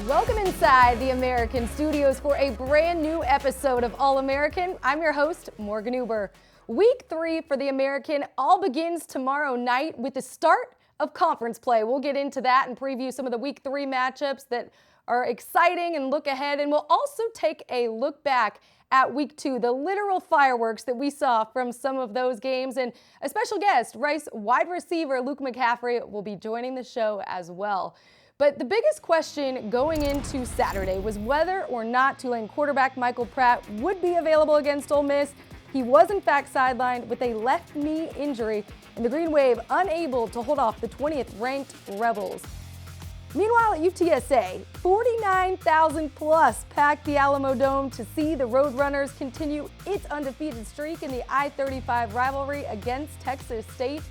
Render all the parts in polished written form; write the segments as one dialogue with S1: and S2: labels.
S1: Welcome inside the American Studios for a brand new episode of All-American. I'm your host, Morgan Huber. Week 3 for the American all begins tomorrow night with the start of conference play. We'll get into that and preview some of the Week 3 matchups that are exciting and look ahead. And we'll also take a look back at Week 2, the literal fireworks that we saw from some of those games. And a special guest, Rice wide receiver Luke McCaffrey, will be joining the show as well. But the biggest question going into Saturday was whether or not Tulane quarterback Michael Pratt would be available against Ole Miss. He was in fact sidelined with a left knee injury, and the Green Wave unable to hold off the 20th ranked Rebels. Meanwhile at UTSA, 49,000 plus packed the Alamo Dome to see the Roadrunners continue its undefeated streak in the I-35 rivalry against Texas State.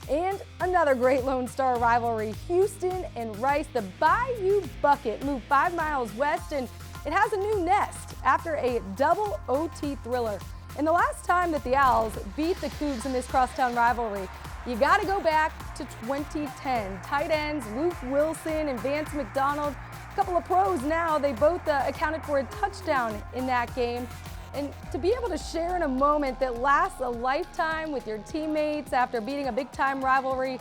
S1: And another great Lone Star rivalry, Houston and Rice. The Bayou Bucket moved 5 miles west, and it has a new nest after a double OT thriller. And the last time that the Owls beat the Cougs in this crosstown rivalry, you got to go back to 2010. Tight ends Luke Wilson and Vance McDonald, a couple of pros now, they both accounted for a touchdown in that game. And to be able to share in a moment that lasts a lifetime with your teammates after beating a big-time rivalry,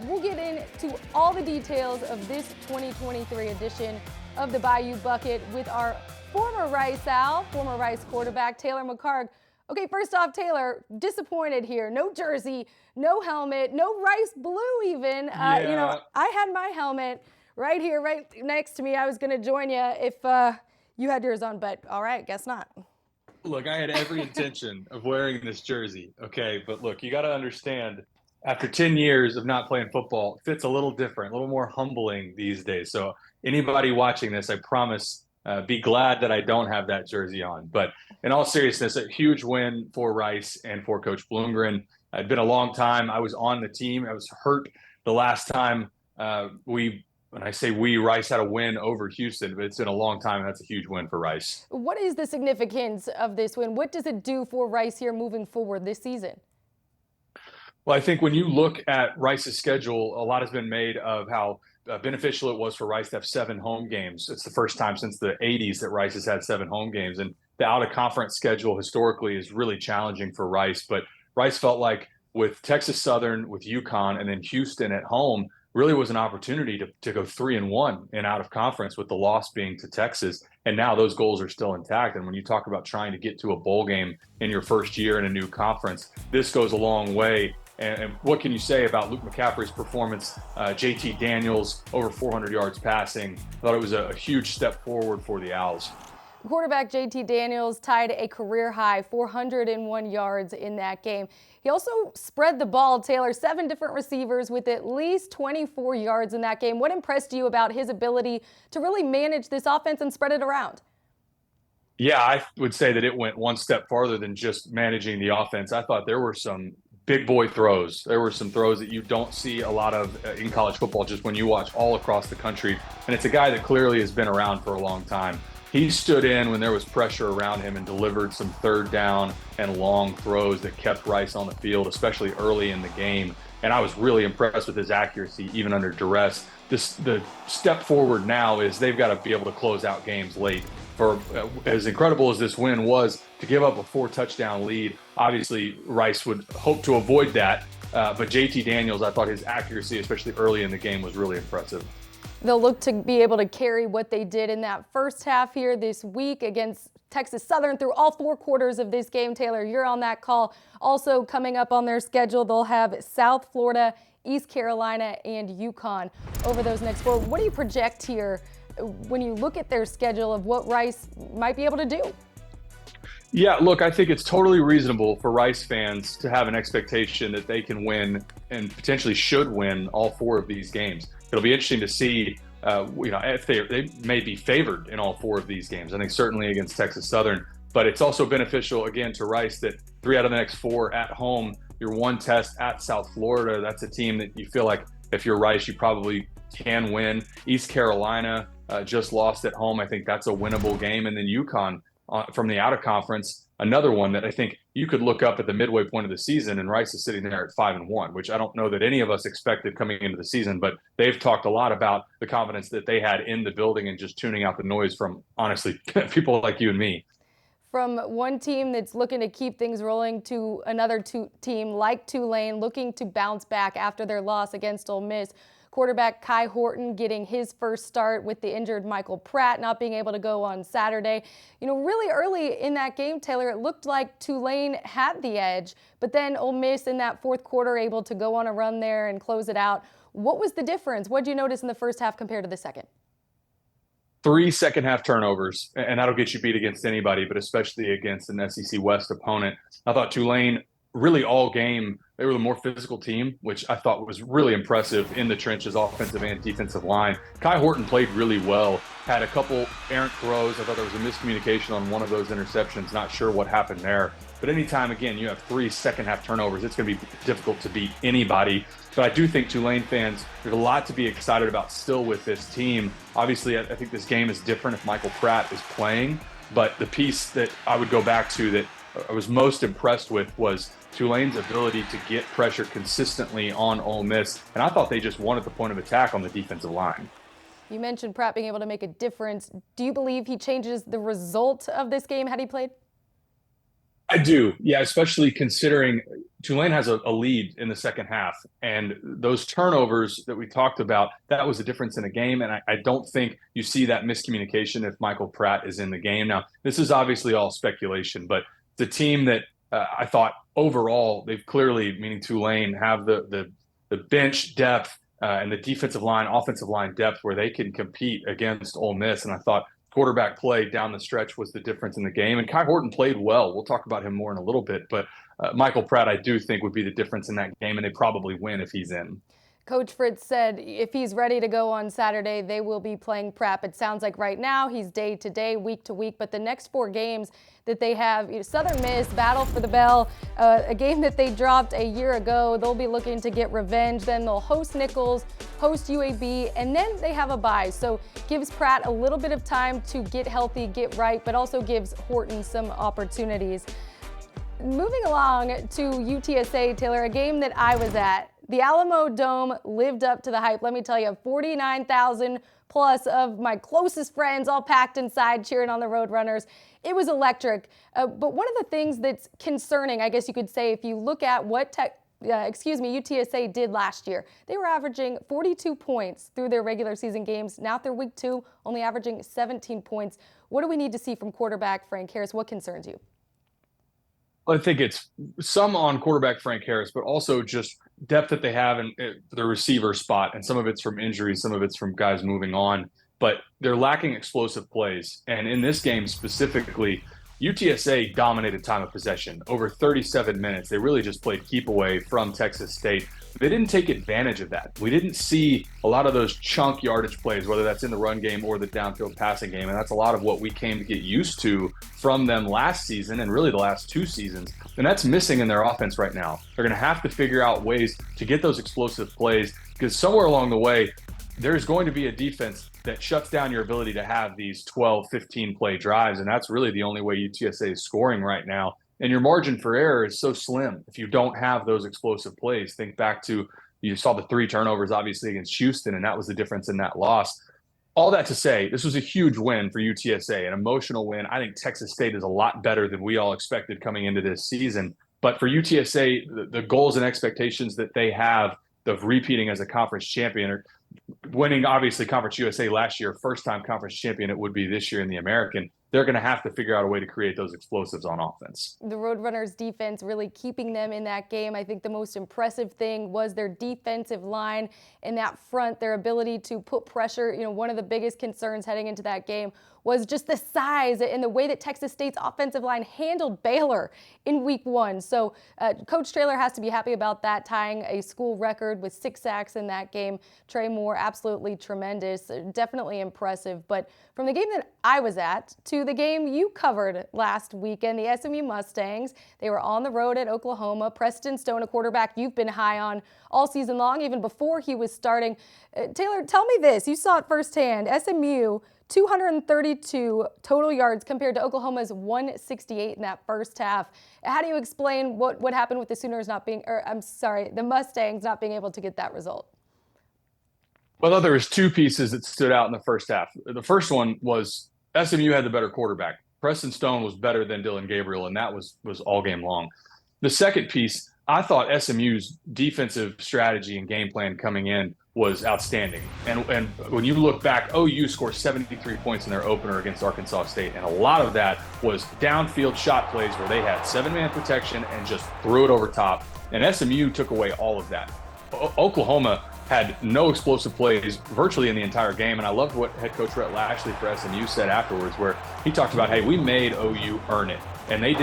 S1: we'll get into all the details of this 2023 edition of the Bayou Bucket with our former Rice Owl, former Rice quarterback, Taylor McHargue. Okay, first off, Taylor, disappointed here. No jersey, no helmet, no Rice blue even.
S2: Yeah.
S1: I had my helmet right here, right next to me. I was going to join you if you had yours on, but all right, guess not.
S2: Look, I had every intention of wearing this jersey, okay? But look, you got to understand, after 10 years of not playing football, it fits a little different, a little more humbling these days. So anybody watching this, I promise, be glad that I don't have that jersey on. But in all seriousness, a huge win for Rice and for Coach Bloomgren. It'd been a long time. I was on the team. I was hurt the last time when I say Rice had a win over Houston, but it's been a long time. That's a huge win for Rice.
S1: What is the significance of this win? What does it do for Rice here moving forward this season?
S2: Well, I think when you look at Rice's schedule, a lot has been made of how beneficial it was for Rice to have 7 home games. It's the first time since the 80s that Rice has had 7 home games. And the out-of-conference schedule historically is really challenging for Rice. But Rice felt like with Texas Southern, with UConn, and then Houston at home, really was an opportunity to go 3-1 in out of conference, with the loss being to Texas. And now those goals are still intact. And when you talk about trying to get to a bowl game in your first year in a new conference, this goes a long way. And what can you say about Luke McCaffrey's performance? JT Daniels, over 400 yards passing. I thought it was a huge step forward for the Owls.
S1: Quarterback JT Daniels tied a career high 401 yards in that game. He also spread the ball, Taylor, 7 different receivers with at least 24 yards in that game. What impressed you about his ability to really manage this offense and spread it around?
S2: Yeah, I would say that it went one step farther than just managing the offense. I thought there were some big boy throws. There were some throws that you don't see a lot of in college football just when you watch all across the country. And it's a guy that clearly has been around for a long time. He stood in when there was pressure around him and delivered some third down and long throws that kept Rice on the field, especially early in the game. And I was really impressed with his accuracy, even under duress. The step forward now is they've got to be able to close out games late. For as incredible as this win was, to give up a 4-touchdown lead, obviously Rice would hope to avoid that. But JT Daniels, I thought his accuracy, especially early in the game, was really impressive.
S1: They'll look to be able to carry what they did in that first half here this week against Texas Southern through all 4 quarters of this game. Taylor, you're on that call. Also coming up on their schedule, they'll have South Florida, East Carolina, and UConn over those next 4. What do you project here when you look at their schedule of what Rice might be able to do?
S2: Yeah, look, I think it's totally reasonable for Rice fans to have an expectation that they can win and potentially should win all 4 of these games. It'll be interesting to see, if they may be favored in all 4 of these games. I think certainly against Texas Southern, but it's also beneficial again to Rice that 3 out of the next 4 at home. Your one test at South Florida, that's a team that you feel like if you're Rice, you probably can win. East Carolina just lost at home. I think that's a winnable game, and then UConn from the out of conference. Another one that I think you could look up at the midway point of the season, and Rice is sitting there at 5-1, which I don't know that any of us expected coming into the season, but they've talked a lot about the confidence that they had in the building and just tuning out the noise from, honestly, people like you and me.
S1: From one team that's looking to keep things rolling to another team like Tulane looking to bounce back after their loss against Ole Miss. Quarterback Kai Horton getting his first start with the injured Michael Pratt not being able to go on Saturday. Really early in that game, Taylor, it looked like Tulane had the edge, but then Ole Miss in that fourth quarter able to go on a run there and close it out. What was the difference? What did you notice in the first half compared to the second?
S2: 3 second half turnovers, and that'll get you beat against anybody, but especially against an SEC West opponent. I thought Tulane really all game, they were the more physical team, which I thought was really impressive in the trenches, offensive and defensive line. Kai Horton played really well, had a couple errant throws. I thought there was a miscommunication on one of those interceptions. Not sure what happened there. But anytime, again, you have 3 second half turnovers, it's going to be difficult to beat anybody. But I do think Tulane fans, there's a lot to be excited about still with this team. Obviously, I think this game is different if Michael Pratt is playing. But the piece that I would go back to that I was most impressed with was Tulane's ability to get pressure consistently on Ole Miss. And I thought they just wanted the point of attack on the defensive line.
S1: You mentioned Pratt being able to make a difference. Do you believe he changes the result of this game had he played?
S2: I do. Yeah, especially considering Tulane has a lead in the second half. And those turnovers that we talked about, that was a difference in a game. And I don't think you see that miscommunication if Michael Pratt is in the game. Now, this is obviously all speculation, but the team that I thought overall, they've clearly, meaning Tulane, have the bench depth and the defensive line, offensive line depth where they can compete against Ole Miss. And I thought quarterback play down the stretch was the difference in the game. And Kai Horton played well. We'll talk about him more in a little bit. But Michael Pratt, I do think, would be the difference in that game, and they probably win if he's in.
S1: Coach Fritz said if he's ready to go on Saturday, they will be playing prep. It sounds like right now he's day to day, week to week, but the next 4 games that they have, Southern Miss, Battle for the Bell, a game that they dropped a year ago. They'll be looking to get revenge. Then they'll host Nichols, host UAB, and then they have a bye. So gives Pratt a little bit of time to get healthy, get right, but also gives Horton some opportunities. Moving along to UTSA, Taylor, a game that I was at. The Alamo Dome lived up to the hype. Let me tell you, 49,000 plus of my closest friends all packed inside cheering on the Roadrunners. It was electric. But one of the things that's concerning, I guess you could say, if you look at what UTSA did last year, they were averaging 42 points through their regular season games. Now through week 2, only averaging 17 points. What do we need to see from quarterback Frank Harris? What concerns you?
S2: I think it's some on quarterback Frank Harris, but also just depth that they have in the receiver spot. And some of it's from injuries, some of it's from guys moving on. But they're lacking explosive plays. And in this game specifically, UTSA dominated time of possession over 37 minutes. They really just played keep away from Texas State. They didn't take advantage of that. We didn't see a lot of those chunk yardage plays, whether that's in the run game or the downfield passing game. And that's a lot of what we came to get used to from them last season and really the last 2 seasons. And that's missing in their offense right now. They're going to have to figure out ways to get those explosive plays because somewhere along the way, there's going to be a defense that shuts down your ability to have these 12, 15 play drives. And that's really the only way UTSA is scoring right now. And your margin for error is so slim if you don't have those explosive plays. Think back to, you saw the 3 turnovers, obviously, against Houston, and that was the difference in that loss. All that to say, this was a huge win for UTSA, an emotional win. I think Texas State is a lot better than we all expected coming into this season. But for UTSA, the goals and expectations that they have of repeating as a conference champion, or winning, obviously, Conference USA last year, first-time conference champion it would be this year in the American, they're going to have to figure out a way to create those explosives on offense.
S1: The Roadrunners defense really keeping them in that game. I think the most impressive thing was their defensive line in that front, their ability to put pressure. One of the biggest concerns heading into that game was just the size and the way that Texas State's offensive line handled Baylor in week 1. So Coach Traylor has to be happy about that, tying a school record with 6 sacks in that game. Trey Moore, absolutely tremendous, definitely impressive. But from the game that I was at to the game you covered last weekend, the SMU Mustangs, they were on the road at Oklahoma. Preston Stone, a quarterback you've been high on all season long, even before he was starting. Taylor, tell me this. You saw it firsthand. SMU 232 total yards compared to Oklahoma's 168 in that first half. How do you explain what happened with the Sooners the Mustangs not being able to get that result?
S2: Well, there was two pieces that stood out in the first half. The first one was SMU had the better quarterback. Preston Stone was better than Dylan Gabriel, and that was all game long. The second piece, I thought SMU's defensive strategy and game plan coming in was outstanding. And when you look back, OU scored 73 points in their opener against Arkansas State, and a lot of that was downfield shot plays where they had seven-man protection and just threw it over top. And SMU took away all of that. Oklahoma had no explosive plays virtually in the entire game. And I loved what head coach Rhett Lashley for SMU said afterwards, where he talked about, hey, we made OU earn it. And they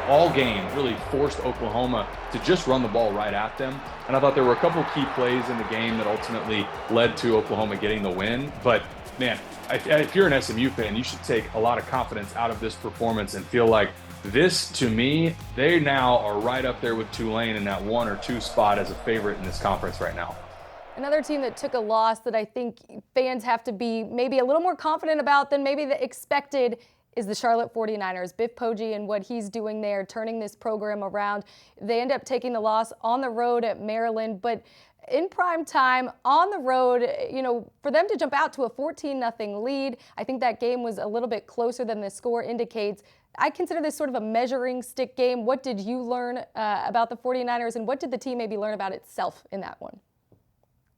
S2: all game really forced Oklahoma to just run the ball right at them. And I thought there were a couple of key plays in the game that ultimately led to Oklahoma getting the win. But man, if you're an SMU fan, you should take a lot of confidence out of this performance and feel like this, to me, they now are right up there with Tulane in that 1 or 2 spot as a favorite in this conference right now.
S1: Another team that took a loss that I think fans have to be maybe a little more confident about than maybe they expected is the Charlotte 49ers. Biff Poggi and what he's doing there, turning this program around. They end up taking the loss on the road at Maryland, but in prime time, on the road, for them to jump out to a 14-0 lead, I think that game was a little bit closer than the score indicates. I consider this sort of a measuring stick game. What did you learn about the 49ers, and what did the team maybe learn about itself in that one?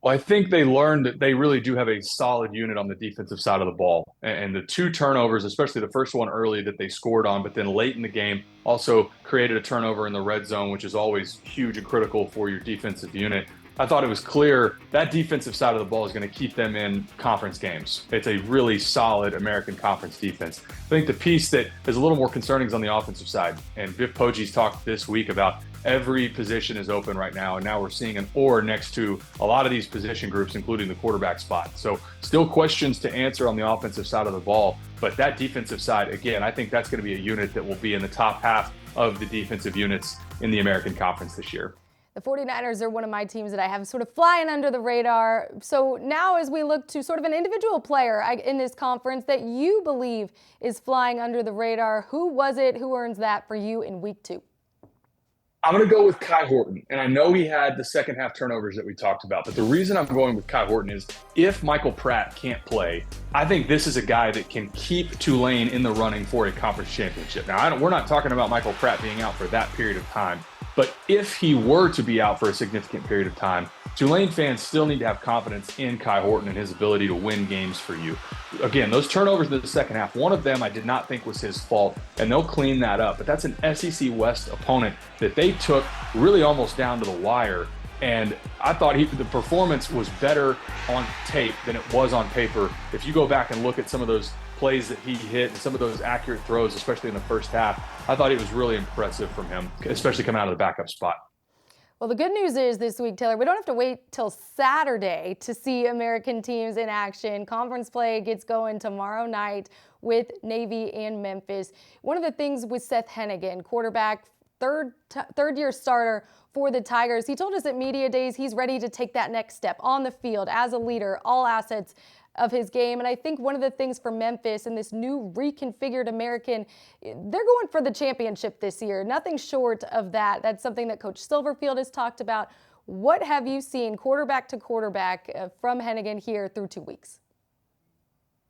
S2: Well, I think they learned that they really do have a solid unit on the defensive side of the ball. And the 2 turnovers, especially the first one early that they scored on, but then late in the game also created a turnover in the red zone, which is always huge and critical for your defensive unit. I thought it was clear that defensive side of the ball is going to keep them in conference games. It's a really solid American Conference defense. I think the piece that is a little more concerning is on the offensive side. And Biff Poggi's talked this week about every position is open right now, and now we're seeing an or next to a lot of these position groups, including the quarterback spot. So still questions to answer on the offensive side of the ball, but that defensive side, again, I think that's going to be a unit that will be in the top half of the defensive units in the American Conference this year.
S1: The 49ers are one of my teams that I have sort of flying under the radar. So now as we look to sort of an individual player in this conference that you believe is flying under the radar, who was it? Who earns that for you in week 2?
S2: I'm going to go with Kai Horton, and I know he had the second half turnovers that we talked about, but the reason I'm going with Kai Horton is if Michael Pratt can't play, I think this is a guy that can keep Tulane in the running for a conference championship. Now, we're not talking about Michael Pratt being out for that period of time, but if he were to be out for a significant period of time, Tulane fans still need to have confidence in Kai Horton and his ability to win games for you. Again, those turnovers in the second half, one of them I did not think was his fault, and they'll clean that up. But that's an SEC West opponent that they took really almost down to the wire. And I thought the performance was better on tape than it was on paper. If you go back and look at some of those plays that he hit and some of those accurate throws, especially in the first half, I thought it was really impressive from him, especially coming out of the backup spot.
S1: Well, the good news is this week, Taylor, we don't have to wait till Saturday to see American teams in action. Conference play gets going tomorrow night with Navy and Memphis. One of the things with Seth Hennigan, quarterback, third-year starter for the Tigers, he told us at Media Days he's ready to take that next step on the field as a leader, all assets of his game. And I think one of the things for Memphis and this new reconfigured American, they're going for the championship this year. Nothing short of that. That's something that Coach Silverfield has talked about. What have you seen quarterback to quarterback from Hennigan here through 2 weeks?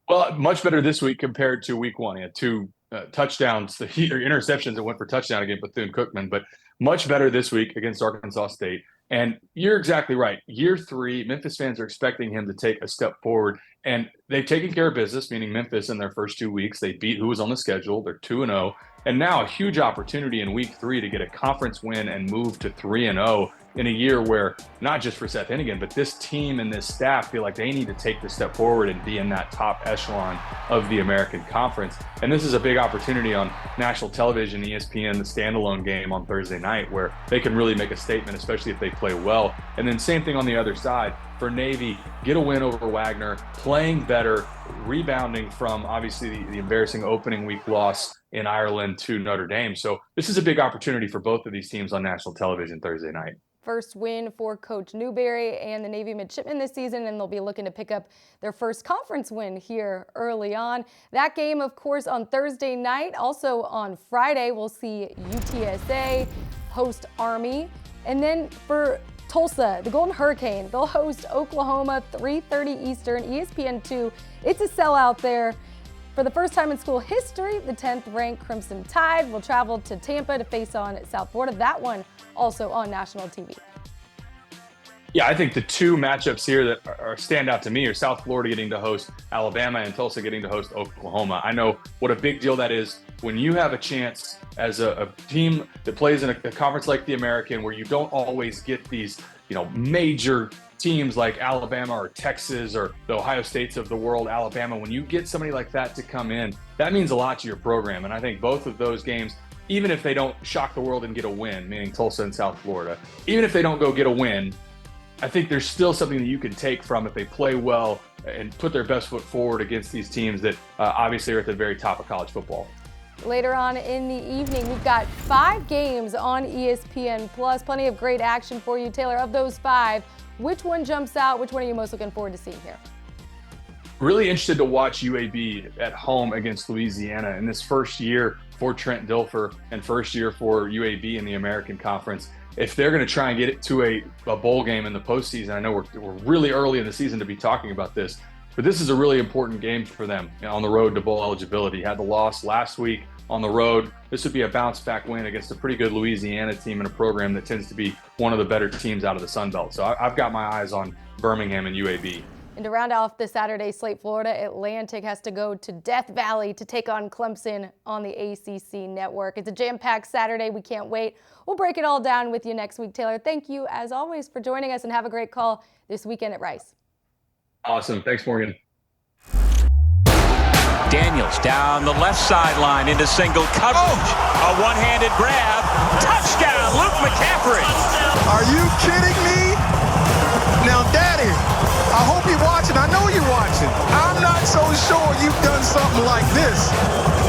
S2: Well, much better this week compared to week 1. He had 2 touchdowns, interceptions that went for touchdown against Bethune-Cookman, but much better this week against Arkansas State. And you're exactly right. Year 3, Memphis fans are expecting him to take a step forward. And they've taken care of business, meaning Memphis in their first 2 weeks. They beat who was on the schedule. They're 2-0. And now a huge opportunity in week 3 to get a conference win and move to 3-0 in a year where not just for Seth Hennigan, but this team and this staff feel like they need to take the step forward and be in that top echelon of the American Conference. And this is a big opportunity on national television, ESPN, the standalone game on Thursday night, where they can really make a statement, especially if they play well. And then same thing on the other side for Navy, get a win over Wagner, playing better, rebounding from obviously the embarrassing opening week loss in Ireland to Notre Dame. So this is a big opportunity for both of these teams on national television Thursday night.
S1: First win for Coach Newberry and the Navy midshipmen this season, and they'll be looking to pick up their first conference win here early on. That game, of course, on Thursday night. Also on Friday, we'll see UTSA host Army. And then for Tulsa, the Golden Hurricane, they'll host Oklahoma, 3:30 Eastern, ESPN2. It's a sellout there. For the first time in school history, the 10th-ranked Crimson Tide will travel to Tampa to face on South Florida. That one also on national TV.
S2: Yeah, I think the two matchups here that stand out to me are South Florida getting to host Alabama and Tulsa getting to host Oklahoma. I know what a big deal that is when you have a chance as a team that plays in a conference like the American, where you don't always get these, major teams like Alabama or Texas or the Ohio States of the world, Alabama. When you get somebody like that to come in, that means a lot to your program. And I think both of those games, even if they don't shock the world and get a win, meaning Tulsa and South Florida, even if they don't go get a win, I think there's still something that you can take from if they play well and put their best foot forward against these teams that obviously are at the very top of college football.
S1: Later on in the evening, we've got 5 games on ESPN+. Plenty of great action for you, Taylor. Of those 5, which one jumps out? Which one are you most looking forward to seeing here?
S2: Really interested to watch UAB at home against Louisiana in this first year for Trent Dilfer and first year for UAB in the American Conference. If they're going to try and get it to a bowl game in the postseason, I know we're really early in the season to be talking about this, but this is a really important game for them on the road to bowl eligibility. Had the loss last week on the road. This would be a bounce-back win against a pretty good Louisiana team in a program that tends to be one of the better teams out of the Sun Belt. So I've got my eyes on Birmingham and UAB.
S1: And to round off the Saturday slate, Florida Atlantic has to go to Death Valley to take on Clemson on the ACC network. It's a jam-packed Saturday. We can't wait. We'll break it all down with you next week, Taylor. Thank you, as always, for joining us, and have a great call this weekend at Rice.
S2: Awesome. Thanks, Morgan.
S3: Daniels down the left sideline into single coverage. A one-handed grab. Touchdown, Luke McCaffrey.
S4: Are you kidding me? Now, Daddy, I hope you're watching. I know you're watching. I'm not so sure you've done something like this.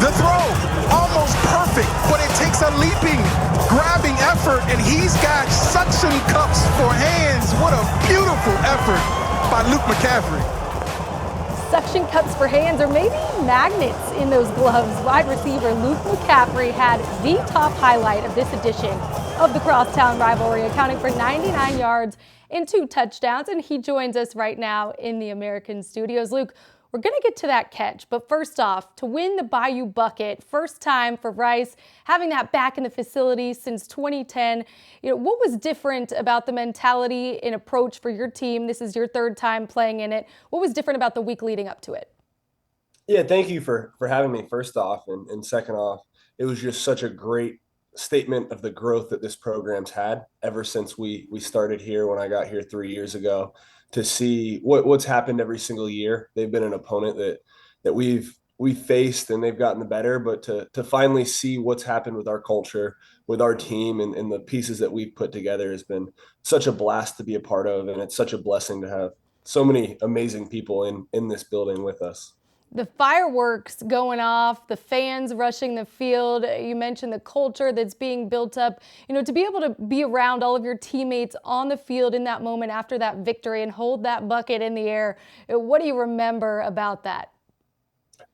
S4: The throw, almost perfect, but it takes a leaping, grabbing effort, and he's got suction cups for hands. What a beautiful effort by Luke McCaffrey.
S1: Suction cups for hands, or maybe magnets in those gloves. Wide receiver Luke McCaffrey had the top highlight of this edition of the Crosstown Rivalry, accounting for 99 yards and 2 touchdowns, and he joins us right now in the American studios. Luke, we're going to get to that catch, but first off, to win the Bayou Bucket, first time for Rice, having that back in the facility since 2010, what was different about the mentality and approach for your team? This is your 3rd time playing in it. What was different about the week leading up to it?
S5: Yeah, thank you for having me, first off, and second off, it was just such a great statement of the growth that this program's had ever since we started here when I got here 3 years ago. To see what's happened every single year. They've been an opponent that we've faced and they've gotten the better, but to finally see what's happened with our culture, with our team and the pieces that we've put together has been such a blast to be a part of, and it's such a blessing to have so many amazing people in this building with us.
S1: The fireworks going off, the fans rushing the field. You mentioned the culture that's being built up. To be able to be around all of your teammates on the field in that moment after that victory and hold that bucket in the air. What do you remember about that?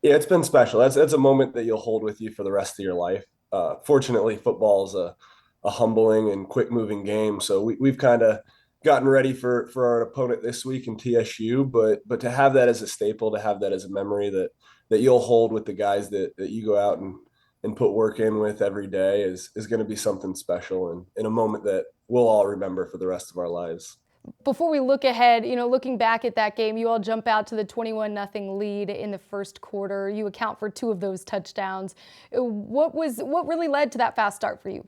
S5: Yeah, it's been special. That's a moment that you'll hold with you for the rest of your life. Fortunately, football is a humbling and quick-moving game, so we've kind of gotten ready for our opponent this week in TSU, but to have that as a staple, to have that as a memory that you'll hold with the guys that you go out and put work in with every day is going to be something special and in a moment that we'll all remember for the rest of our lives.
S1: Before we look ahead, looking back at that game, you all jump out to the 21-0 lead in the first quarter. You account for 2 of those touchdowns. What really led to that fast start for you?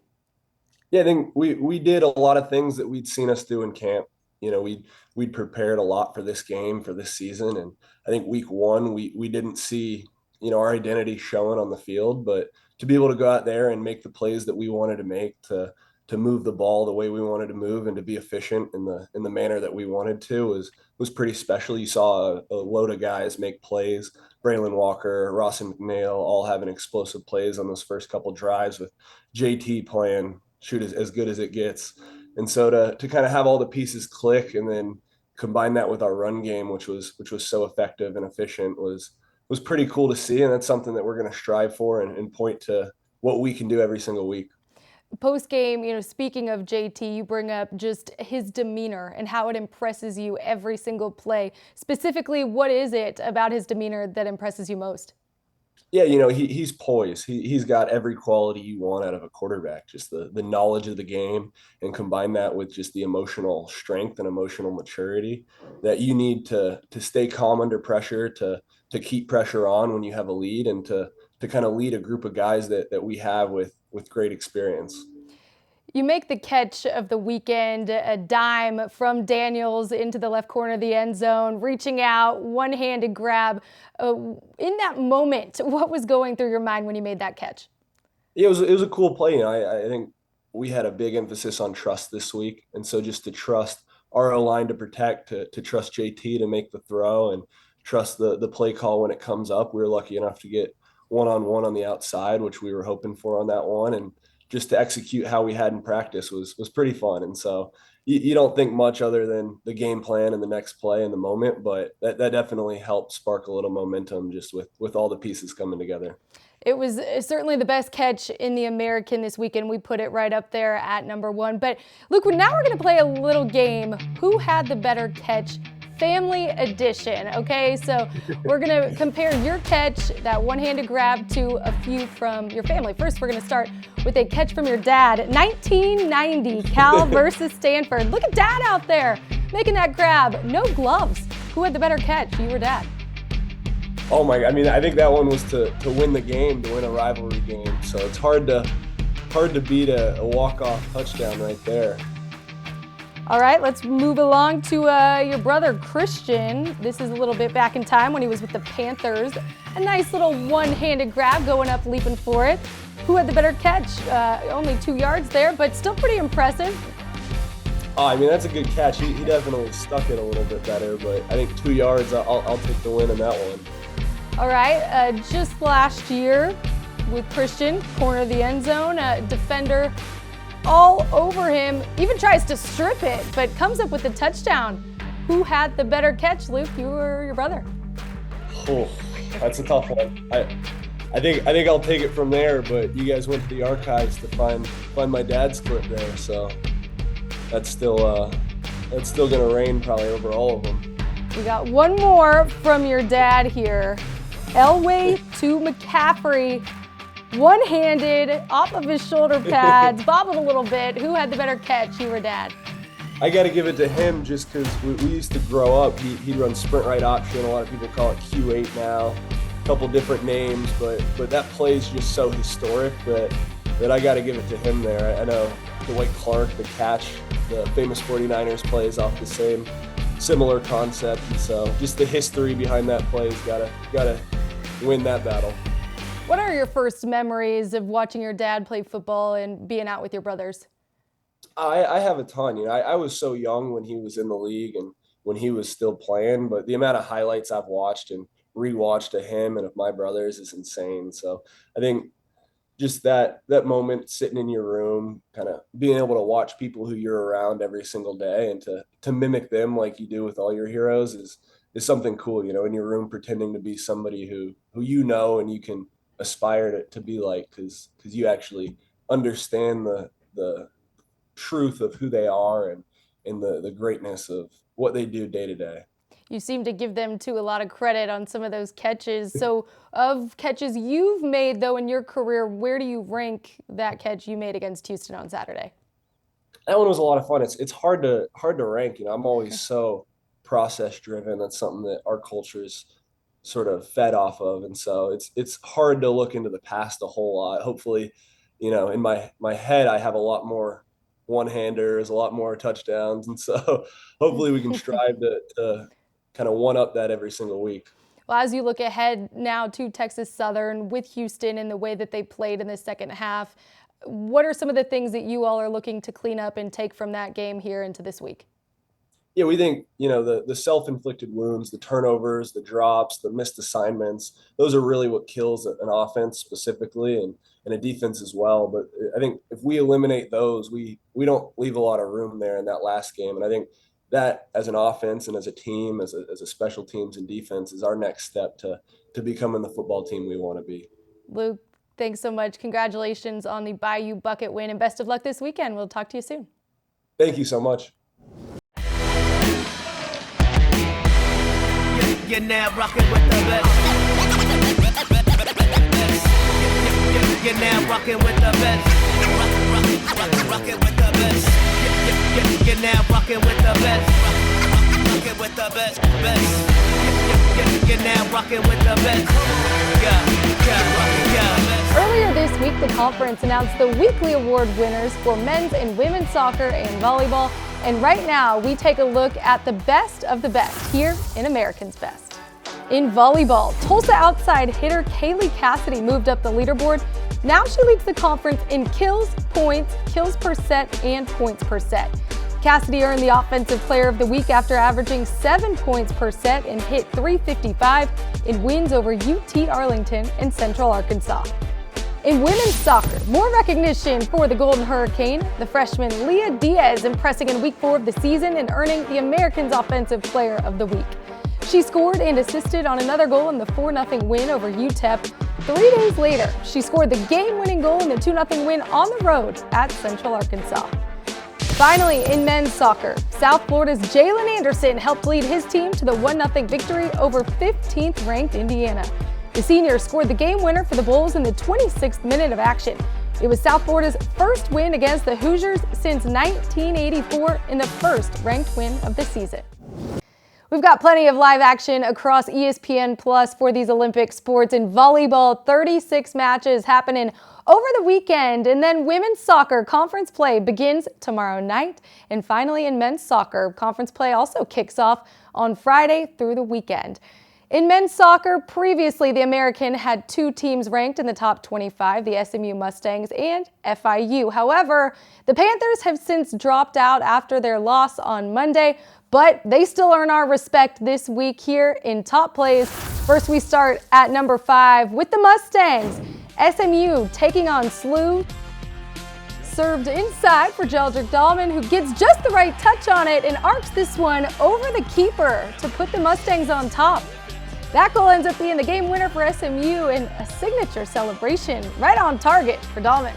S5: Yeah, I think we did a lot of things that we'd seen us do in camp. We'd prepared a lot for this game, for this season, and I think week 1 we didn't see our identity showing on the field, but to be able to go out there and make the plays that we wanted to make, to move the ball the way we wanted to move, and to be efficient in the manner that we wanted to was pretty special. You saw a load of guys make plays. Braylon Walker, Ross and McNeil all having explosive plays on those first couple drives, with JT playing shoot as good as it gets. And so to kind of have all the pieces click and then combine that with our run game, which was so effective and efficient, was pretty cool to see. And that's something that we're going to strive for and point to what we can do every single week.
S1: Post game, speaking of JT, you bring up just his demeanor and how it impresses you every single play. Specifically, what is it about his demeanor that impresses you most?
S5: Yeah, he's poised. He's got every quality you want out of a quarterback, just the knowledge of the game, and combine that with just the emotional strength and emotional maturity that you need to stay calm under pressure, to keep pressure on when you have a lead, and to kind of lead a group of guys that we have with great experience.
S1: You make the catch of the weekend, a dime from Daniels into the left corner of the end zone, reaching out, one-handed grab. In that moment, what was going through your mind when you made that catch?
S5: It was a cool play. I think we had a big emphasis on trust this week, and so just to trust our O-line to protect, to trust JT to make the throw, and trust the play call when it comes up. We were lucky enough to get one-on-one on the outside, which we were hoping for on that one, and just to execute how we had in practice was pretty fun. And so you don't think much other than the game plan and the next play in the moment, but that definitely helped spark a little momentum just with all the pieces coming together.
S1: It was certainly the best catch in the American this weekend. We put it right up there at #1. But Luke, now we're going to play a little game. Who had the better catch? Family edition, okay? So we're going to compare your catch, that one-handed grab, to a few from your family. First, we're going to start with a catch from your dad. 1990, Cal versus Stanford. Look at Dad out there making that grab. No gloves. Who had the better catch, you or Dad?
S5: Oh my! I mean, I think that one was to win the game, to win a rivalry game. So it's hard to beat a walk-off touchdown right there.
S1: All right, let's move along to your brother, Christian. This is a little bit back in time when he was with the Panthers. A nice little one-handed grab, going up, leaping for it. Who had the better catch? Only 2 yards there, but still pretty impressive.
S5: Oh, I mean, that's a good catch. He definitely stuck it a little bit better, but I think 2 yards, I'll take the win in that one.
S1: All right, just last year with Christian, corner of the end zone, defender all over him, even tries to strip it, but comes up with the touchdown. Who had the better catch, Luke, you or your brother?
S5: Oh, that's a tough one. I think I'll take it from there, but you guys went to the archives to find my dad's clip there, so that's still gonna reign probably over all of them.
S1: We got one more from your dad here. Elway to McCaffrey. One-handed, off of his shoulder pads, bobbled a little bit. Who had the better catch, you or Dad?
S5: I got to give it to him just because we used to grow up. He'd run sprint right option. A lot of people call it Q8 now. A couple different names, but that play is just so historic that I got to give it to him there. I know Dwight Clark, the catch, the famous 49ers plays off the similar concept, and so just the history behind that play has gotta win that battle.
S1: What are your first memories of watching your dad play football and being out with your brothers?
S5: I have a ton. I was so young when he was in the league and when he was still playing, but the amount of highlights I've watched and rewatched of him and of my brothers is insane. So I think just that moment sitting in your room, kind of being able to watch people who you're around every single day and to mimic them like you do with all your heroes is something cool, in your room, pretending to be somebody who and you can aspire to be like, because you actually understand the truth of who they are and the greatness of what they do day to day.
S1: You seem to give them too a lot of credit on some of those catches. So of catches you've made though in your career, where do you rank that catch you made against Houston on Saturday?
S5: That one was a lot of fun. It's hard to rank. I'm always so process driven. That's something that our culture is sort of fed off of, and so it's hard to look into the past a whole lot. Hopefully, in my head I have a lot more one-handers, a lot more touchdowns, and so hopefully we can strive to kind of one up that every single week.
S1: Well, as you look ahead now to Texas Southern with Houston and the way that they played in the second half, what are some of the things that you all are looking to clean up and take from that game here into this week?
S5: Yeah, we think, the self-inflicted wounds, the turnovers, the drops, the missed assignments, those are really what kills an offense specifically and a defense as well. But I think if we eliminate those, we don't leave a lot of room there in that last game. And I think that as an offense and as a team, as a special teams and defense is our next step to becoming the football team we want to be.
S1: Luke, thanks so much. Congratulations on the Bayou Bucket win and best of luck this weekend. We'll talk to you soon.
S5: Thank you so much.
S6: You're now rocking with the best. You're now rocking with the best. Rocking with the best. You're now rocking with the best. Rocking with the best. You're now rocking with the best.
S1: Earlier this week, the conference announced the weekly award winners for men's and women's soccer and volleyball. And right now, we take a look at the best of the best here in American's Best. In volleyball, Tulsa outside hitter Kaylee Cassidy moved up the leaderboard. Now she leads the conference in kills, points, kills per set, and points per set. Cassidy earned the Offensive Player of the Week after averaging 7 points per set and hit .355 in wins over UT Arlington and Central Arkansas. In women's soccer, more recognition for the Golden Hurricane. The freshman Leah Diaz impressing in week 4 of the season and earning the Americans Offensive Player of the Week. She scored and assisted on another goal in the 4-0 win over UTEP. 3 days later, she scored the game-winning goal in the 2-0 win on the road at Central Arkansas. Finally, in men's soccer, South Florida's Jalen Anderson helped lead his team to the 1-0 victory over 15th-ranked Indiana. The senior scored the game winner for the Bulls in the 26th minute of action. It was South Florida's first win against the Hoosiers since 1984 and the first ranked win of the season. We've got plenty of live action across ESPN Plus for these Olympic sports. In volleyball, 36 matches happening over the weekend. And then women's soccer conference play begins tomorrow night. And finally, in men's soccer, conference play also kicks off on Friday through the weekend. In men's soccer, previously the American had 2 teams ranked in the top 25, the SMU Mustangs and FIU. However, the Panthers have since dropped out after their loss on Monday, but they still earn our respect this week here in top plays. First, we start at number 5 with the Mustangs. SMU taking on SLU. Served inside for Jeldrick Dahlman, who gets just the right touch on it and arcs this one over the keeper to put the Mustangs on top. That goal ends up being the game winner for SMU and a signature celebration right on target for Dahlman.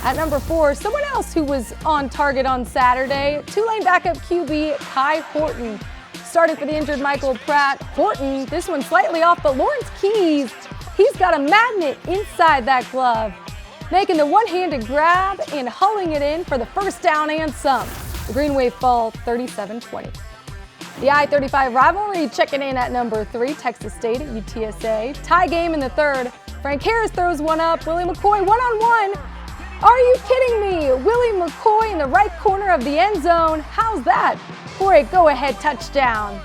S1: At number 4, someone else who was on target on Saturday, Tulane backup QB Kai Horton. Starting for the injured Michael Pratt. Horton, this one slightly off, but Lawrence Keys, he's got a magnet inside that glove, making the one-handed grab and hauling it in for the first down and some. The Green Wave fall 37-20. The I-35 rivalry checking in at number 3, Texas State at UTSA. Tie game in the 3rd. Frank Harris throws one up. Willie McCoy one-on-one. Are you kidding me? Willie McCoy in the right corner of the end zone. How's that for a go-ahead touchdown?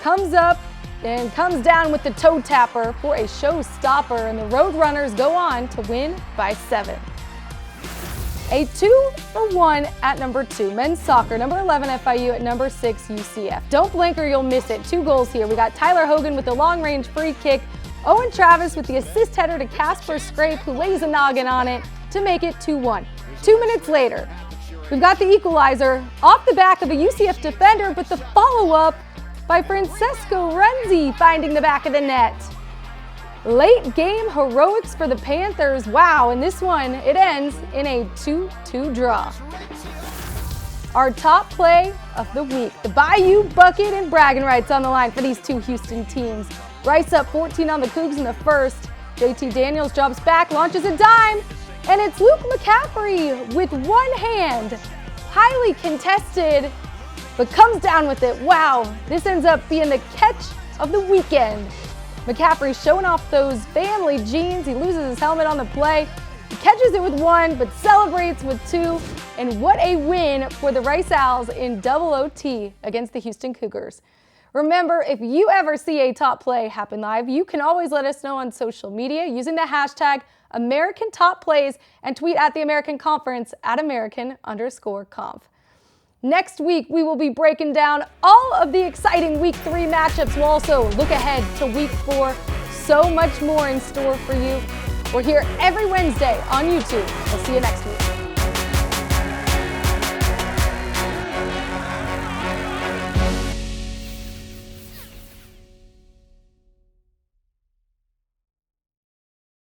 S1: Comes up and comes down with the toe tapper for a showstopper, and the Roadrunners go on to win by 7. A 2-for-1 at number 2, men's soccer, number 11 FIU at number 6 UCF. Don't blink or you'll miss it. 2 goals here. We got Tyler Hogan with the long-range free kick, Owen Travis with the assist header to Casper Scrape, who lays a noggin on it to make it 2-1. 2 minutes later, we've got the equalizer off the back of a UCF defender, but the follow-up by Francesco Renzi finding the back of the net. Late game heroics for the Panthers. Wow, and this one, it ends in a 2-2 draw. Our top play of the week, the Bayou Bucket and bragging rights on the line for these 2 Houston teams. Rice up 14 on the Cougs in the 1st. JT Daniels drops back, launches a dime, and it's Luke McCaffrey with one hand. Highly contested, but comes down with it. Wow, this ends up being the catch of the weekend. McCaffrey showing off those family jeans. He loses his helmet on the play. He catches it with 1, but celebrates with 2. And what a win for the Rice Owls in double OT against the Houston Cougars. Remember, if you ever see a top play happen live, you can always let us know on social media using the hashtag #AmericanTopPlays and tweet at the American Conference at American_conf. Next week, we will be breaking down all of the exciting Week 3 matchups. We'll also look ahead to Week 4. So much more in store for you. We're here every Wednesday on YouTube. We'll see you next week.